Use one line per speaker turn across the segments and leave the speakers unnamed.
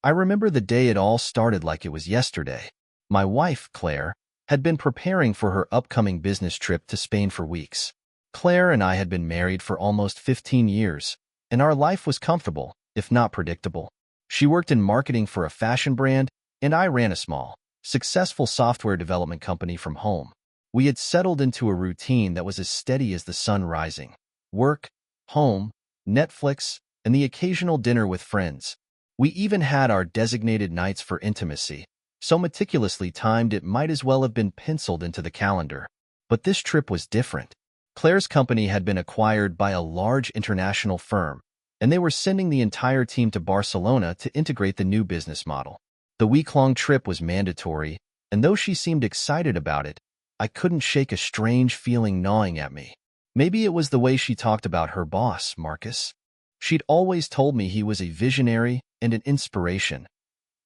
I remember the day it all started like it was yesterday. My wife, Claire, had been preparing for her upcoming business trip to Spain for weeks. Claire and I had been married for almost 15 years, and our life was comfortable, if not predictable. She worked in marketing for a fashion brand, and I ran a small, successful software development company from home. We had settled into a routine that was as steady as the sun rising. Work, home, Netflix, and the occasional dinner with friends. We even had our designated nights for intimacy, so meticulously timed it might as well have been penciled into the calendar. But this trip was different. Claire's company had been acquired by a large international firm, and they were sending the entire team to Barcelona to integrate the new business model. The week-long trip was mandatory, and though she seemed excited about it, I couldn't shake a strange feeling gnawing at me. Maybe it was the way she talked about her boss, Marcus. She'd always told me he was a visionary and an inspiration,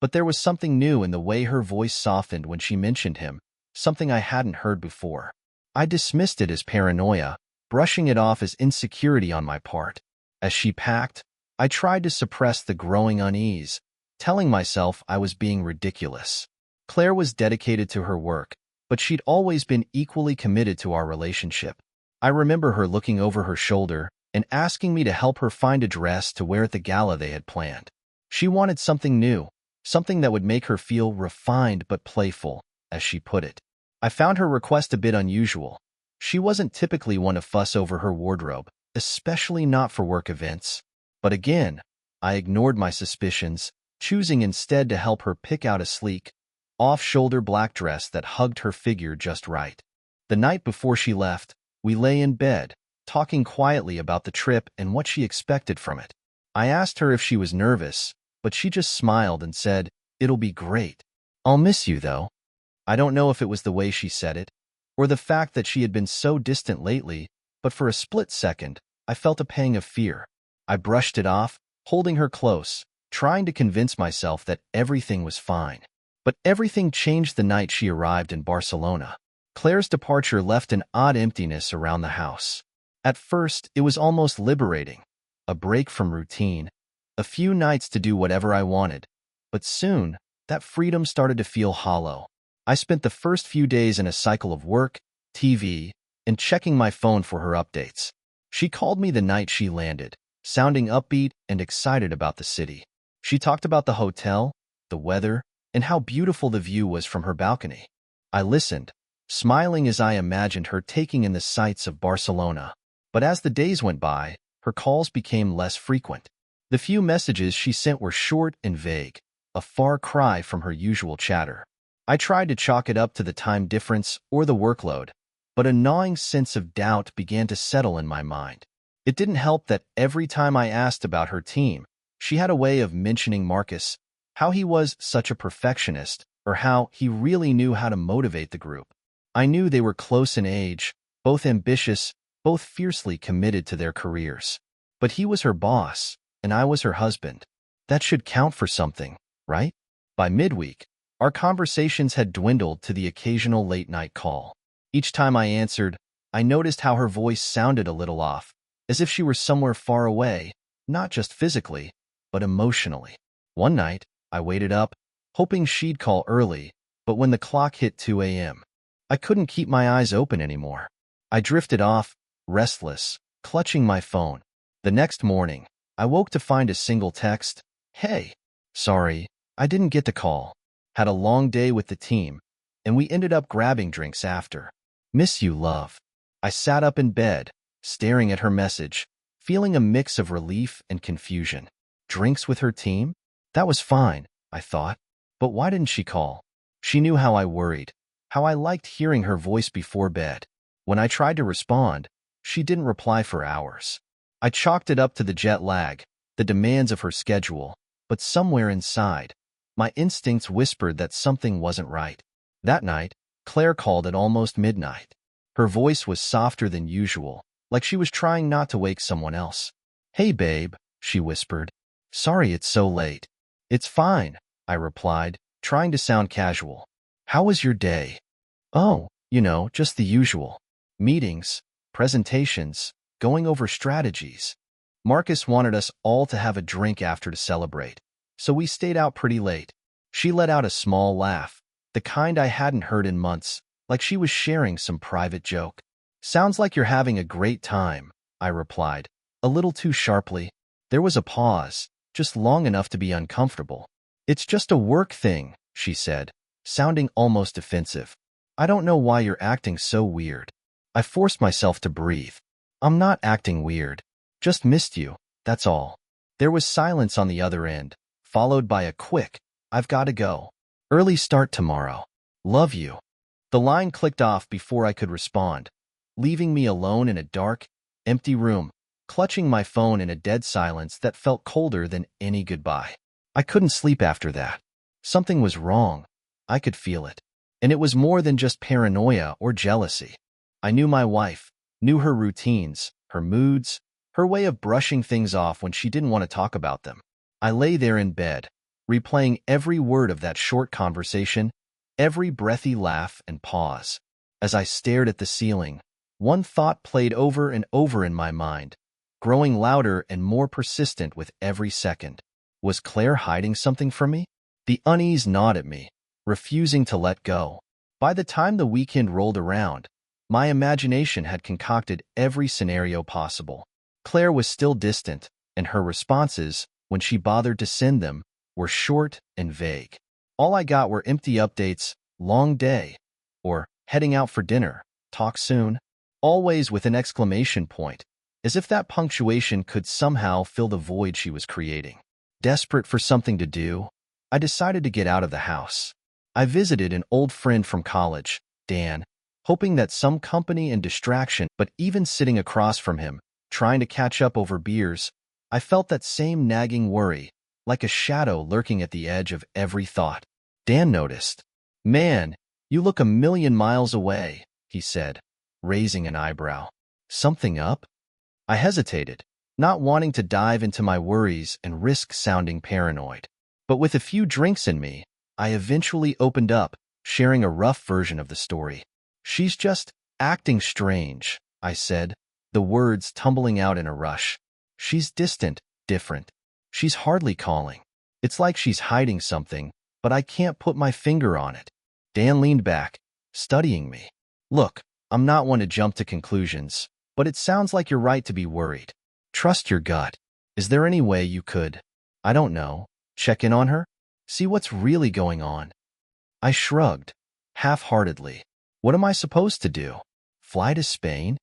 but there was something new in the way her voice softened when she mentioned him, something I hadn't heard before. I dismissed it as paranoia, brushing it off as insecurity on my part. As she packed, I tried to suppress the growing unease, telling myself I was being ridiculous. Claire was dedicated to her work, but she'd always been equally committed to our relationship. I remember her looking over her shoulder and asking me to help her find a dress to wear at the gala they had planned. She wanted something new, something that would make her feel refined but playful, as she put it. I found her request a bit unusual. She wasn't typically one to fuss over her wardrobe, especially not for work events. But again, I ignored my suspicions, choosing instead to help her pick out a sleek, off-shoulder black dress that hugged her figure just right. The night before she left, we lay in bed, talking quietly about the trip and what she expected from it. I asked her if she was nervous, but she just smiled and said, "It'll be great. I'll miss you, though." I don't know if it was the way she said it, or the fact that she had been so distant lately, but for a split second, I felt a pang of fear. I brushed it off, holding her close, trying to convince myself that everything was fine. But everything changed the night she arrived in Barcelona. Claire's departure left an odd emptiness around the house. At first, it was almost liberating, a break from routine, a few nights to do whatever I wanted. But soon, that freedom started to feel hollow. I spent the first few days in a cycle of work, TV, and checking my phone for her updates. She called me the night she landed, sounding upbeat and excited about the city. She talked about the hotel, the weather, and how beautiful the view was from her balcony. I listened, smiling as I imagined her taking in the sights of Barcelona. But as the days went by, her calls became less frequent. The few messages she sent were short and vague, a far cry from her usual chatter. I tried to chalk it up to the time difference or the workload, but a gnawing sense of doubt began to settle in my mind. It didn't help that every time I asked about her team, she had a way of mentioning Marcus, how he was such a perfectionist, or how he really knew how to motivate the group. I knew they were close in age, both ambitious, both fiercely committed to their careers. But he was her boss, and I was her husband. That should count for something, right? By midweek, our conversations had dwindled to the occasional late-night call. Each time I answered, I noticed how her voice sounded a little off, as if she were somewhere far away, not just physically, but emotionally. One night, I waited up, hoping she'd call early, but when the clock hit 2 a.m., I couldn't keep my eyes open anymore. I drifted off, restless, clutching my phone. The next morning, I woke to find a single text, "Hey, sorry, I didn't get to call. Had a long day with the team, and we ended up grabbing drinks after. Miss you, love." I sat up in bed, staring at her message, feeling a mix of relief and confusion. Drinks with her team? That was fine, I thought. But why didn't she call? She knew how I worried, how I liked hearing her voice before bed. When I tried to respond, she didn't reply for hours. I chalked it up to the jet lag, the demands of her schedule, but somewhere inside, my instincts whispered that something wasn't right. That night, Claire called at almost midnight. Her voice was softer than usual, like she was trying not to wake someone else. "Hey, babe," she whispered. "Sorry it's so late." "It's fine," I replied, trying to sound casual. "How was your day?" "Oh, just the usual. Meetings, presentations, going over strategies." Marcus wanted us all to have a drink after to celebrate. so we stayed out pretty late. She let out a small laugh, the kind I hadn't heard in months, like she was sharing some private joke. Sounds like you're having a great time, I replied, a little too sharply. There was a pause, just long enough to be uncomfortable. It's just a work thing, she said, sounding almost defensive. I don't know why you're acting so weird. I forced myself to breathe. I'm not acting weird. Just missed you, that's all. There was silence on the other end, followed by a quick, I've got to go. Early start tomorrow. Love you. The line clicked off before I could respond, leaving me alone in a dark, empty room, clutching my phone in a dead silence that felt colder than any goodbye. I couldn't sleep after that. Something was wrong. I could feel it. And it was more than just paranoia or jealousy. I knew my wife, knew her routines, her moods, her way of brushing things off when she didn't want to talk about them. I lay there in bed, replaying every word of that short conversation, every breathy laugh and pause. As I stared at the ceiling, one thought played over and over in my mind, growing louder and more persistent with every second. Was Claire hiding something from me? The unease gnawed at me, refusing to let go. By the time the weekend rolled around, my imagination had concocted every scenario possible. Claire was still distant, and her responses, when she bothered to send them, were short and vague. All I got were empty updates, long day, or heading out for dinner, talk soon, always with an exclamation point, as if that punctuation could somehow fill the void she was creating. Desperate for something to do, I decided to get out of the house. I visited an old friend from college, Dan, hoping that some company and distraction, but even sitting across from him, trying to catch up over beers, I felt that same nagging worry, like a shadow lurking at the edge of every thought. Dan noticed. Man, you look a million miles away, he said, raising an eyebrow. Something up? I hesitated, not wanting to dive into my worries and risk sounding paranoid. But with a few drinks in me, I eventually opened up, sharing a rough version of the story. She's just acting strange, I said, the words tumbling out in a rush. She's distant, different. She's hardly calling. It's like she's hiding something, but I can't put my finger on it. Dan leaned back, studying me. Look, I'm not one to jump to conclusions, but it sounds like you're right to be worried. Trust your gut. Is there any way you could, I don't know, check in on her? See what's really going on? I shrugged, half-heartedly. What am I supposed to do? Fly to Spain?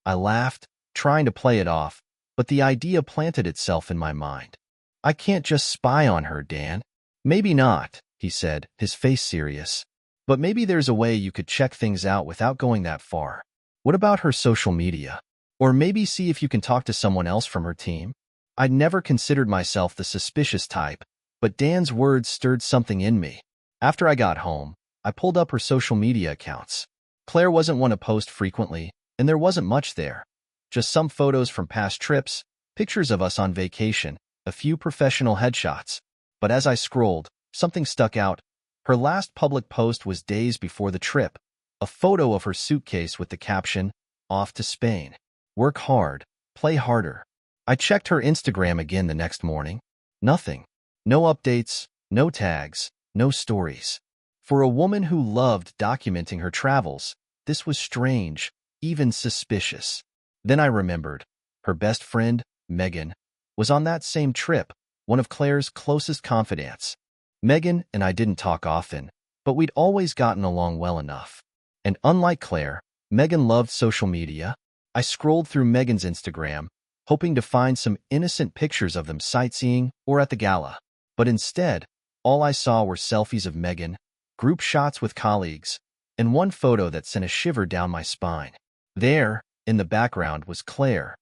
I laughed, trying to play it off, but the idea planted itself in my mind. I can't just spy on her, Dan. Maybe not, he said, his face serious. But maybe there's a way you could check things out without going that far. What about her social media? Or maybe see if you can talk to someone else from her team? I'd never considered myself the suspicious type, but Dan's words stirred something in me. After I got home, I pulled up her social media accounts. Claire wasn't one to post frequently, and there wasn't much there. Just some photos from past trips, pictures of us on vacation, a few professional headshots. But as I scrolled, something stuck out. Her last public post was days before the trip, a photo of her suitcase with the caption, "Off to Spain. Work hard, play harder." I checked her Instagram again the next morning. Nothing. No updates, no tags, no stories. For a woman who loved documenting her travels, this was strange, even suspicious. Then I remembered. Her best friend, Megan, was on that same trip, one of Claire's closest confidants. Megan and I didn't talk often, but we'd always gotten along well enough. And unlike Claire, Megan loved social media. I scrolled through Megan's Instagram, hoping to find some innocent pictures of them sightseeing or at the gala. But instead, all I saw were selfies of Megan, group shots with colleagues, and one photo that sent a shiver down my spine. There, in the background, was Claire,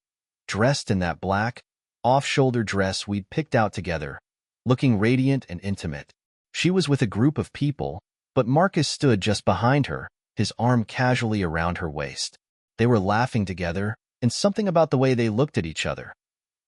dressed in that black, off-shoulder dress we'd picked out together, looking radiant and intimate. She was with a group of people, but Marcus stood just behind her, his arm casually around her waist. They were laughing together, and something about the way they looked at each other,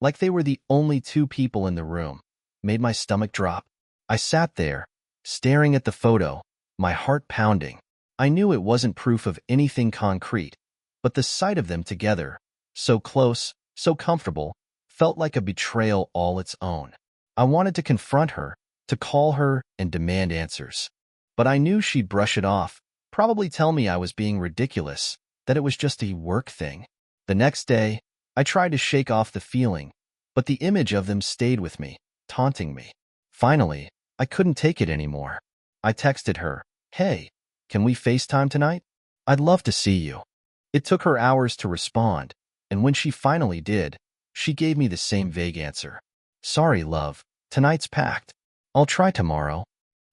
like they were the only two people in the room, made my stomach drop. I sat there, staring at the photo, my heart pounding. I knew it wasn't proof of anything concrete, but the sight of them together, so close, so comfortable, felt like a betrayal all its own. I wanted to confront her, to call her and demand answers. But I knew she'd brush it off, probably tell me I was being ridiculous, that it was just a work thing. The next day, I tried to shake off the feeling, but the image of them stayed with me, taunting me. Finally, I couldn't take it anymore. I texted her, "Hey, can we FaceTime tonight? I'd love to see you." It took her hours to respond, and when she finally did, she gave me the same vague answer. "Sorry, love, tonight's packed. I'll try tomorrow."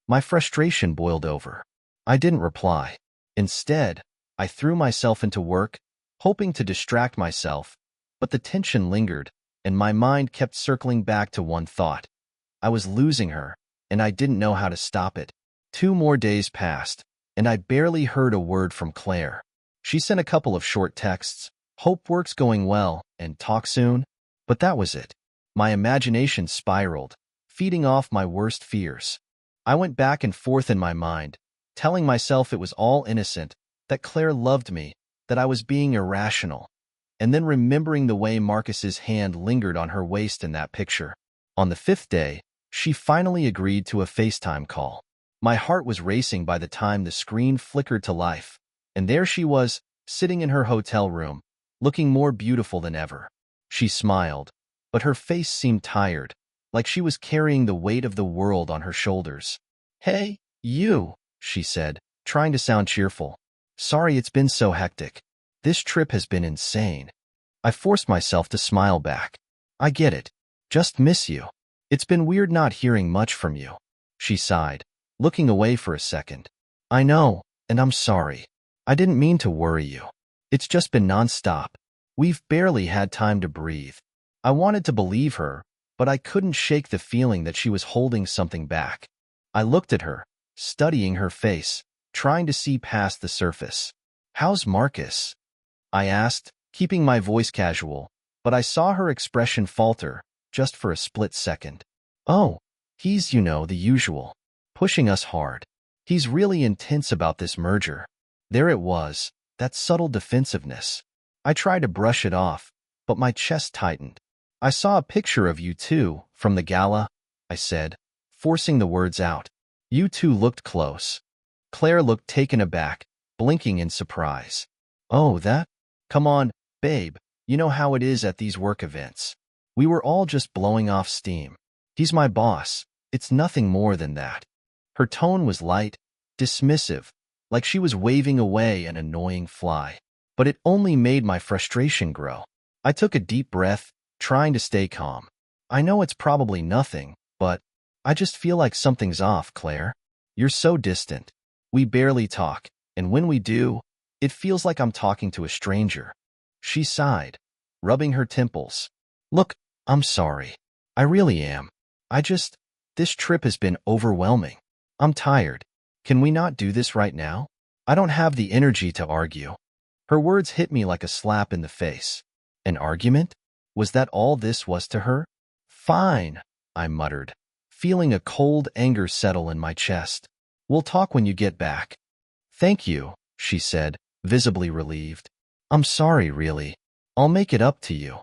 My frustration boiled over. I didn't reply. Instead, I threw myself into work, hoping to distract myself, but the tension lingered, and my mind kept circling back to one thought. I was losing her, and I didn't know how to stop it. 2 more days passed, and I barely heard a word from Claire. She sent a couple of short texts, "Hope work's going well," and "Talk soon." But that was it. My imagination spiraled, feeding off my worst fears. I went back and forth in my mind, telling myself it was all innocent, that Claire loved me, that I was being irrational, and then remembering the way Marcus's hand lingered on her waist in that picture. On the 5th day, she finally agreed to a FaceTime call. My heart was racing by the time the screen flickered to life, and there she was, sitting in her hotel room, looking more beautiful than ever. She smiled, but her face seemed tired, like she was carrying the weight of the world on her shoulders. "Hey, you," she said, trying to sound cheerful. "Sorry it's been so hectic. This trip has been insane." I forced myself to smile back. "I get it. Just miss you. It's been weird not hearing much from you." She sighed, looking away for a second. "I know, and I'm sorry. I didn't mean to worry you. It's just been nonstop. We've barely had time to breathe." I wanted to believe her, but I couldn't shake the feeling that she was holding something back. I looked at her, studying her face, trying to see past the surface. "How's Marcus?" I asked, keeping my voice casual, but I saw her expression falter, just for a split second. "Oh, he's, the usual. Pushing us hard. He's really intense about this merger." There it was, that subtle defensiveness. I tried to brush it off, but my chest tightened. "I saw a picture of you two, from the gala," I said, forcing the words out. "You two looked close." Claire looked taken aback, blinking in surprise. "Oh, that? Come on, babe, you know how it is at these work events. We were all just blowing off steam. He's my boss. It's nothing more than that." Her tone was light, dismissive, like she was waving away an annoying fly. But it only made my frustration grow. I took a deep breath, trying to stay calm. "I know it's probably nothing, but I just feel like something's off, Claire. You're so distant. We barely talk, and when we do, it feels like I'm talking to a stranger." She sighed, rubbing her temples. "Look, I'm sorry. I really am. This trip has been overwhelming. I'm tired. Can we not do this right now? I don't have the energy to argue." Her words hit me like a slap in the face. An argument? Was that all this was to her? "Fine," I muttered, feeling a cold anger settle in my chest. "We'll talk when you get back." "Thank you," she said, visibly relieved. "I'm sorry, really. I'll make it up to you."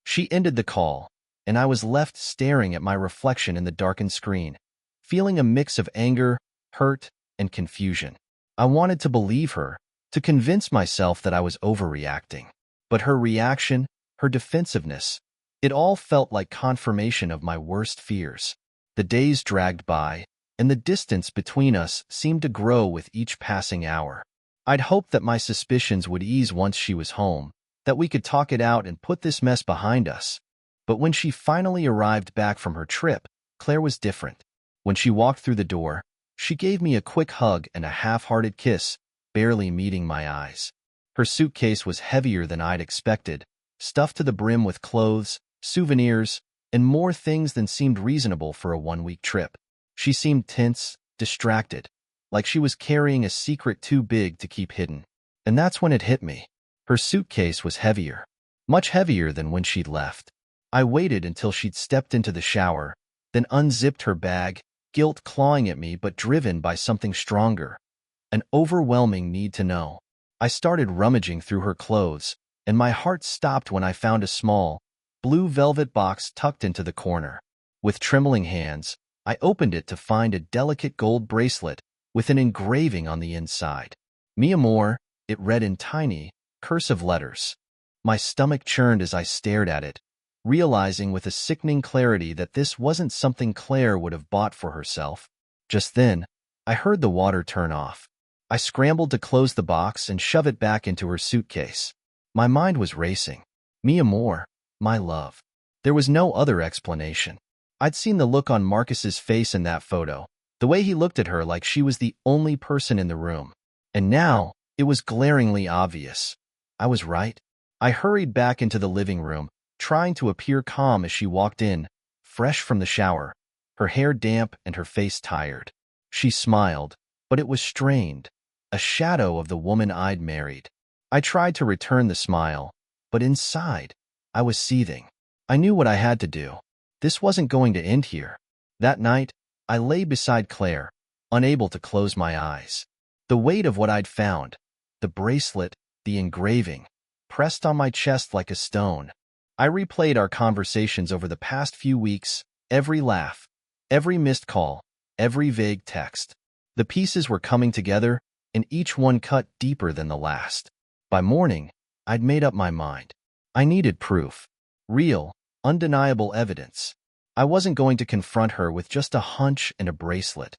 She ended the call, and I was left staring at my reflection in the darkened screen, feeling a mix of anger, hurt, and confusion. I wanted to believe her, to convince myself that I was overreacting. But her reaction, her defensiveness, it all felt like confirmation of my worst fears. The days dragged by, and the distance between us seemed to grow with each passing hour. I'd hoped that my suspicions would ease once she was home, that we could talk it out and put this mess behind us. But when she finally arrived back from her trip, Claire was different. When she walked through the door, she gave me a quick hug and a half-hearted kiss, barely meeting my eyes. Her suitcase was heavier than I'd expected, stuffed to the brim with clothes, souvenirs, and more things than seemed reasonable for a 1-week trip. She seemed tense, distracted, like she was carrying a secret too big to keep hidden. And that's when it hit me. Her suitcase was heavier, much heavier than when she'd left. I waited until she'd stepped into the shower, then unzipped her bag, guilt clawing at me but driven by something stronger, an overwhelming need to know. I started rummaging through her clothes, and my heart stopped when I found a small, blue velvet box tucked into the corner. With trembling hands, I opened it to find a delicate gold bracelet with an engraving on the inside. Mi amor, it read in tiny, cursive letters. My stomach churned as I stared at it, realizing with a sickening clarity that this wasn't something Claire would have bought for herself. Just then, I heard the water turn off. I scrambled to close the box and shove it back into her suitcase. My mind was racing. Mi amor, my love. There was no other explanation. I'd seen the look on Marcus's face in that photo, the way he looked at her like she was the only person in the room. And now, it was glaringly obvious. I was right. I hurried back into the living room, trying to appear calm as she walked in, fresh from the shower, her hair damp and her face tired. She smiled, but it was strained, a shadow of the woman I'd married. I tried to return the smile, but inside, I was seething. I knew what I had to do. This wasn't going to end here. That night, I lay beside Claire, unable to close my eyes. The weight of what I'd found, the bracelet, the engraving, pressed on my chest like a stone. I replayed our conversations over the past few weeks, every laugh, every missed call, every vague text. The pieces were coming together, and each one cut deeper than the last. By morning, I'd made up my mind. I needed proof. Real, undeniable evidence. I wasn't going to confront her with just a hunch and a bracelet.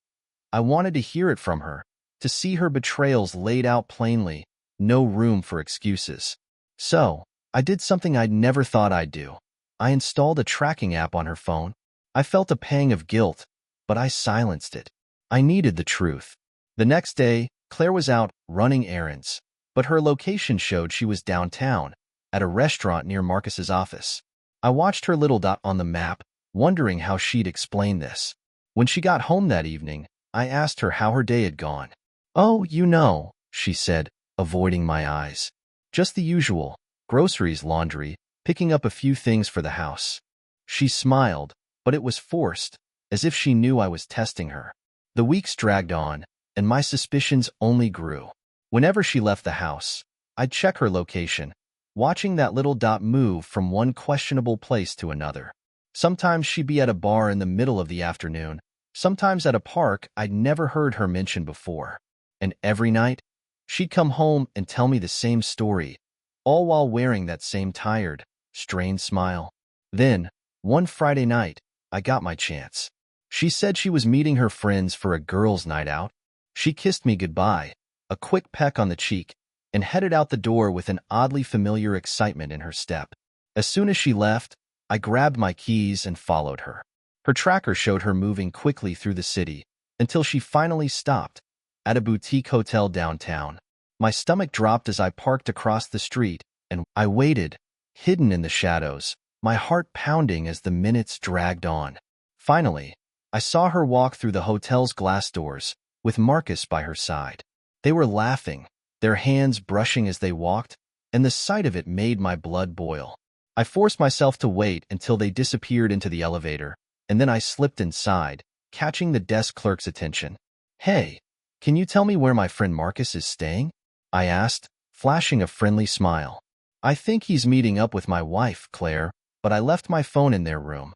I wanted to hear it from her, to see her betrayals laid out plainly, no room for excuses. So, I did something I'd never thought I'd do. I installed a tracking app on her phone. I felt a pang of guilt, but I silenced it. I needed the truth. The next day, Claire was out running errands, but her location showed she was downtown, at a restaurant near Marcus's office. I watched her little dot on the map, wondering how she'd explain this. When she got home that evening, I asked her how her day had gone. "Oh, you know," she said, avoiding my eyes. "Just the usual. Groceries, laundry, picking up a few things for the house." She smiled, but it was forced, as if she knew I was testing her. The weeks dragged on, and my suspicions only grew. Whenever she left the house, I'd check her location, watching that little dot move from one questionable place to another. Sometimes she'd be at a bar in the middle of the afternoon, sometimes at a park I'd never heard her mention before. And every night, she'd come home and tell me the same story, all while wearing that same tired, strained smile. Then, one Friday night, I got my chance. She said she was meeting her friends for a girls' night out. She kissed me goodbye, a quick peck on the cheek, and headed out the door with an oddly familiar excitement in her step. As soon as she left, I grabbed my keys and followed her. Her tracker showed her moving quickly through the city, until she finally stopped, at a boutique hotel downtown. My stomach dropped as I parked across the street, and I waited, hidden in the shadows, my heart pounding as the minutes dragged on. Finally, I saw her walk through the hotel's glass doors, with Marcus by her side. They were laughing, their hands brushing as they walked, and the sight of it made my blood boil. I forced myself to wait until they disappeared into the elevator, and then I slipped inside, catching the desk clerk's attention. "Hey, can you tell me where my friend Marcus is staying?" I asked, flashing a friendly smile. "I think he's meeting up with my wife, Claire, but I left my phone in their room."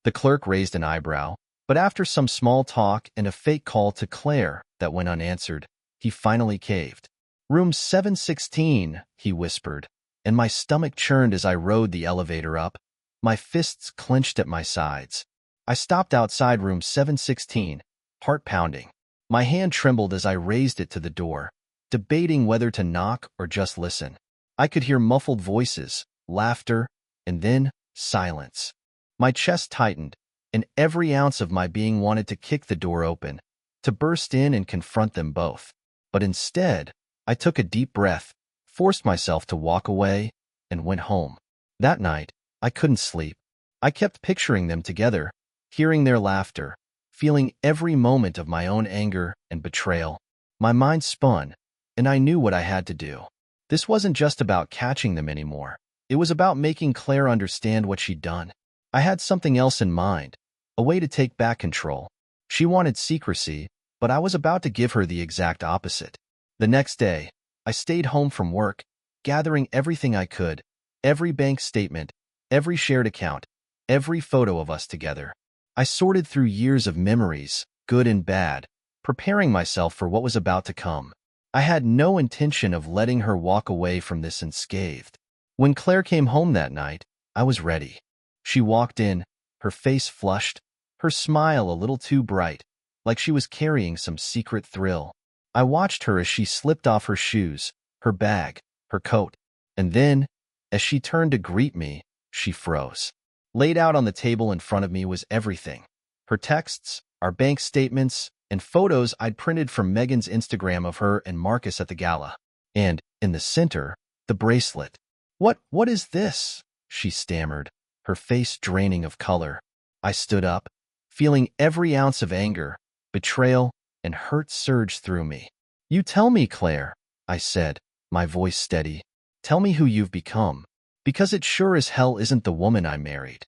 The clerk raised an eyebrow, but after some small talk and a fake call to Claire that went unanswered, he finally caved. "Room 716, he whispered, and my stomach churned as I rode the elevator up, my fists clenched at my sides. I stopped outside room 716, heart pounding. My hand trembled as I raised it to the door, debating whether to knock or just listen. I could hear muffled voices, laughter, and then silence. My chest tightened, and every ounce of my being wanted to kick the door open, to burst in and confront them both. But instead, I took a deep breath, forced myself to walk away, and went home. That night, I couldn't sleep. I kept picturing them together, hearing their laughter, feeling every moment of my own anger and betrayal. My mind spun, and I knew what I had to do. This wasn't just about catching them anymore. It was about making Claire understand what she'd done. I had something else in mind, a way to take back control. She wanted secrecy, but I was about to give her the exact opposite. The next day, I stayed home from work, gathering everything I could, every bank statement, every shared account, every photo of us together. I sorted through years of memories, good and bad, preparing myself for what was about to come. I had no intention of letting her walk away from this unscathed. When Claire came home that night, I was ready. She walked in, her face flushed, her smile a little too bright, like she was carrying some secret thrill. I watched her as she slipped off her shoes, her bag, her coat, and then, as she turned to greet me, she froze. Laid out on the table in front of me was everything. Her texts, our bank statements, and photos I'd printed from Megan's Instagram of her and Marcus at the gala. And, in the center, the bracelet. What is this?" she stammered, her face draining of color. I stood up, feeling every ounce of anger, betrayal, and hurt surge through me. "You tell me, Claire," I said, my voice steady. "Tell me who you've become, because it sure as hell isn't the woman I married."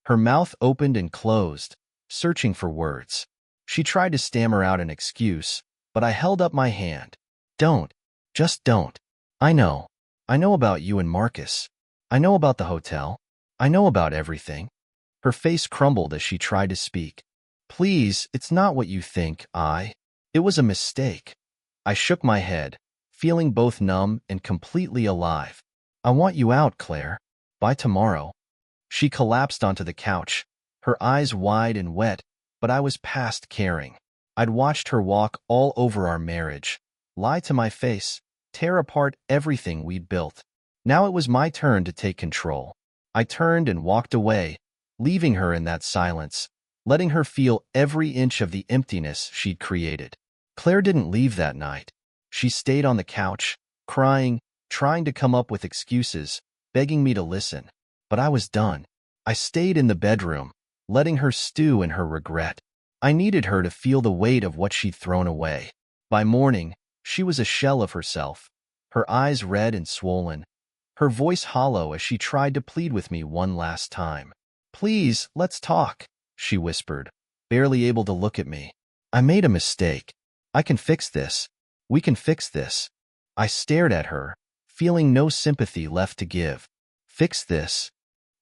Her mouth opened and closed, searching for words. She tried to stammer out an excuse, but I held up my hand. "Don't. Just don't. I know. I know about you and Marcus. I know about the hotel. I know about everything." Her face crumbled as she tried to speak. "Please, it's not what you think, It was a mistake." I shook my head, feeling both numb and completely alive. "I want you out, Claire. By tomorrow." She collapsed onto the couch, her eyes wide and wet, but I was past caring. I'd watched her walk all over our marriage, lie to my face, tear apart everything we'd built. Now it was my turn to take control. I turned and walked away, leaving her in that silence, letting her feel every inch of the emptiness she'd created. Claire didn't leave that night. She stayed on the couch, crying, trying to come up with excuses, begging me to listen. But I was done. I stayed in the bedroom, letting her stew in her regret. I needed her to feel the weight of what she'd thrown away. By morning, she was a shell of herself, her eyes red and swollen, her voice hollow as she tried to plead with me one last time. "Please, let's talk," she whispered, barely able to look at me. "I made a mistake. I can fix this. We can fix this." I stared at her, feeling no sympathy left to give. "Fix this?"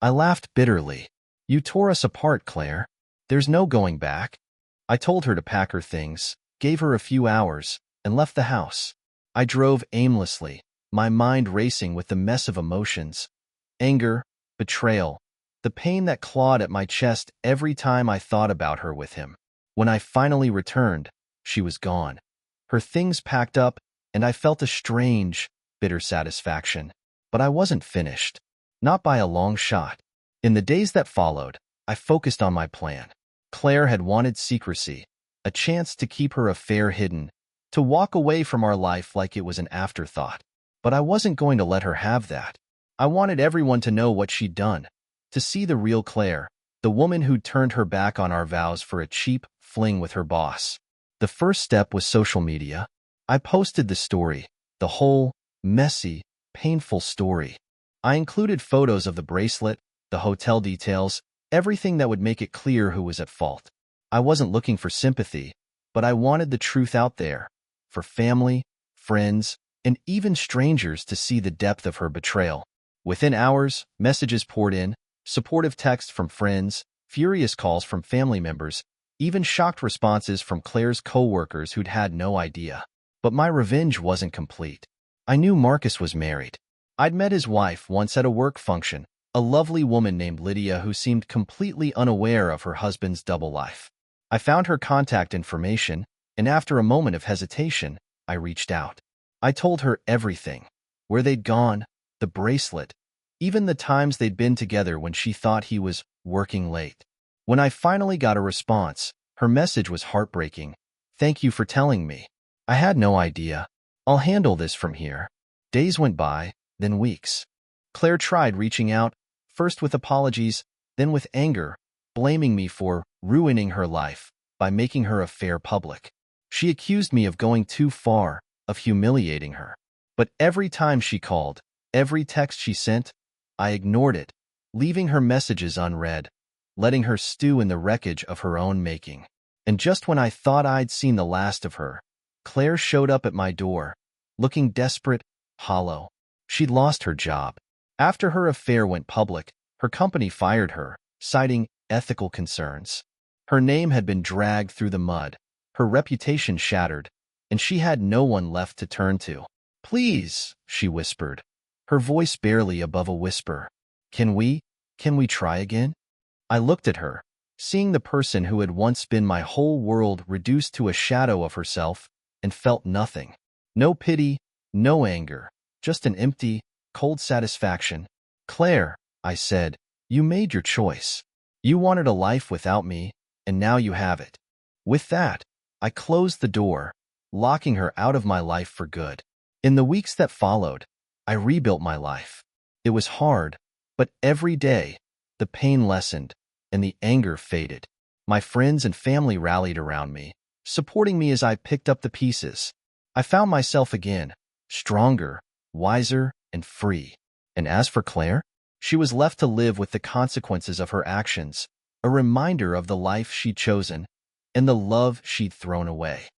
I laughed bitterly. "You tore us apart, Claire. There's no going back." I told her to pack her things, gave her a few hours, and left the house. I drove aimlessly, my mind racing with the mess of emotions. Anger, betrayal, the pain that clawed at my chest every time I thought about her with him. When I finally returned, she was gone. Her things packed up, and I felt a strange, bitter satisfaction. But I wasn't finished. Not by a long shot. In the days that followed, I focused on my plan. Claire had wanted secrecy, a chance to keep her affair hidden, to walk away from our life like it was an afterthought. But I wasn't going to let her have that. I wanted everyone to know what she'd done, to see the real Claire, the woman who'd turned her back on our vows for a cheap fling with her boss. The first step was social media. I posted the story, the whole, messy, painful story. I included photos of the bracelet, the hotel details, everything that would make it clear who was at fault. I wasn't looking for sympathy, but I wanted the truth out there, for family, friends, and even strangers to see the depth of her betrayal. Within hours, messages poured in, supportive texts from friends, furious calls from family members, even shocked responses from Claire's co-workers who'd had no idea. But my revenge wasn't complete. I knew Marcus was married. I'd met his wife once at a work function, a lovely woman named Lydia who seemed completely unaware of her husband's double life. I found her contact information, and after a moment of hesitation, I reached out. I told her everything, where they'd gone, the bracelet, even the times they'd been together when she thought he was working late. When I finally got a response, her message was heartbreaking. "Thank you for telling me. I had no idea. I'll handle this from here." Days went by, then weeks. Claire tried reaching out, first with apologies, then with anger, blaming me for ruining her life by making her affair public. She accused me of going too far, of humiliating her. But every time she called, every text she sent, I ignored it, leaving her messages unread, letting her stew in the wreckage of her own making. And just when I thought I'd seen the last of her, Claire showed up at my door, looking desperate, hollow. She'd lost her job. After her affair went public, her company fired her, citing ethical concerns. Her name had been dragged through the mud, her reputation shattered, and she had no one left to turn to. "Please," she whispered, her voice barely above a whisper. Can we try again?" I looked at her, seeing the person who had once been my whole world reduced to a shadow of herself, and felt nothing. No pity, no anger, just an empty, cold satisfaction. "Claire," I said, "you made your choice. You wanted a life without me, and now you have it." With that, I closed the door, locking her out of my life for good. In the weeks that followed, I rebuilt my life. It was hard, but every day, the pain lessened, and the anger faded. My friends and family rallied around me, supporting me as I picked up the pieces. I found myself again, stronger, wiser, and free. And as for Claire, she was left to live with the consequences of her actions, a reminder of the life she'd chosen and the love she'd thrown away.